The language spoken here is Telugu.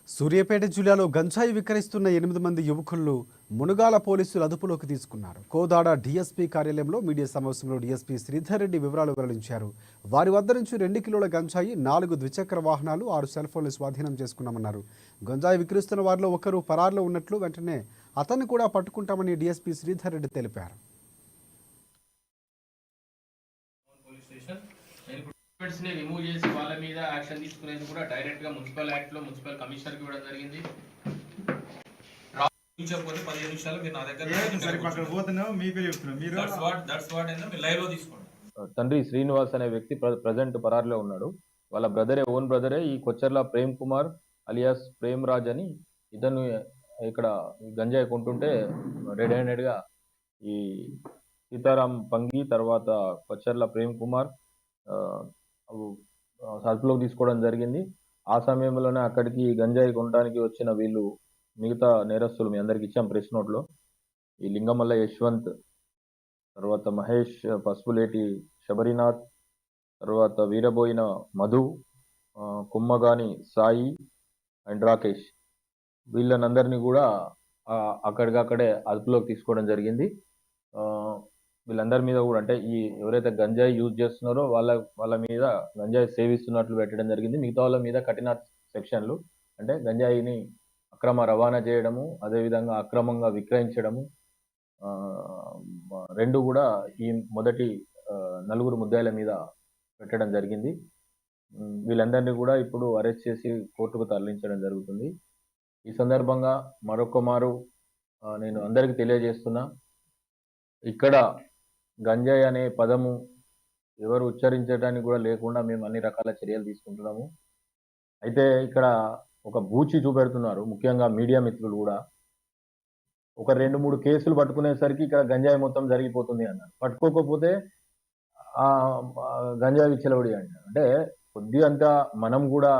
సూర్యాపేట జిల్లాలో గంజాయి విక్రయిస్తున్న 8 మంది యువకులను మునుగాల పోలీసులు అదుపులోకి తీసుకున్నారు. కోదాడ డీఎస్పీ కార్యాలయంలో మీడియా సమావేశంలో డీఎస్పీ శ్రీధర్ రెడ్డి వివరాలు వెల్లడించారు. వారి వద్ద నుంచి 2 కిలోల గంజాయి, 4 ద్విచక్ర వాహనాలు, 6 సెల్ ఫోన్లు స్వాధీనం చేసుకున్నామన్నారు. గంజాయి విక్రయిస్తున్న వారిలో ఒకరు పరారులో ఉన్నట్లు, వెంటనే అతన్ని కూడా పట్టుకుంటామని డీఎస్పీ శ్రీధర్ రెడ్డి తెలిపారు. ని రిమూవ్ చేసి వాళ్ళ మీద యాక్షన్ తీసుకునేది కూడా డైరెక్ట్ గా మున్సిపల్ యాక్ట్ లో మున్సిపల్ కమిషనర్ కి ఇవ్వడం జరిగింది. చెప్పకపోతే 15 నిమిషాలు మీరు నా దగ్గర లైవ్ లో తీసుకోండి. తండ్రి శ్రీనివాస్ అనే వ్యక్తి ప్రజెంట్ పరారులో ఉన్నాడు. వాళ్ళ బ్రదరే, ఓన్ బ్రదరే ఈ కొచ్చర్ల ప్రేమ్ కుమార్ అలియాస్ ప్రేమ్ రాజ్ అని ఇతను ఇక్కడ గంజాయి కొంటుంటే రెడ్ హ్యాండెడ్ గా ఈ సీతారాం పంగి తర్వాత కొచ్చర్ల ప్రేమ్ కుమార్ సరుకులోకి తీసుకోవడం జరిగింది. ఆ సమయంలోనే అక్కడికి గంజాయి కొనడానికి వచ్చిన వీళ్ళు మిగతా నేరస్తులు మీ అందరికి ఇచ్చాం ప్రెస్ నోట్లో. ఈ లింగమల్ల యశ్వంత్, తర్వాత మహేష్ పసుపులేటి శబరినాథ్, తర్వాత వీరబోయిన మధు, కుమ్మగాని సాయి అండ్ రాకేష్, వీళ్ళనందరినీ కూడా అక్కడికక్కడే అదుపులోకి తీసుకోవడం జరిగింది. వీళ్ళందరి మీద కూడా అంటే ఈ ఎవరైతే గంజాయి యూజ్ చేస్తున్నారో వాళ్ళ మీద గంజాయి సేవిస్తున్నట్లు పెట్టడం జరిగింది. మిగతా వాళ్ళ మీద కఠిన సెక్షన్లు అంటే గంజాయిని అక్రమ రవాణా చేయడము, అదేవిధంగా అక్రమంగా విక్రయించడము, రెండు కూడా ఈ మొదటి 4 ముద్దాయిల మీద పెట్టడం జరిగింది. వీళ్ళందరినీ కూడా ఇప్పుడు అరెస్ట్ చేసి కోర్టుకు తరలించడం జరుగుతుంది. ఈ సందర్భంగా మరొక మారు నేను అందరికీ తెలియజేస్తున్నా, ఇక్కడ గంజాయి అనే పదము ఎవరు ఉచ్చరించడానికి కూడా లేకుండా మేము అన్ని రకాల చర్యలు తీసుకుంటున్నాము. అయితే ఇక్కడ ఒక బూచి చూపెడుతున్నారు, ముఖ్యంగా మీడియా మిత్రులు కూడా. ఒక 2-3 కేసులు పట్టుకునేసరికి ఇక్కడ గంజాయి మొత్తం జరిగిపోతుంది అన్నారు. పట్టుకోకపోతే గంజాయి విచ్చలబడి అంటారు. అంటే కొద్దిగంతా మనం కూడా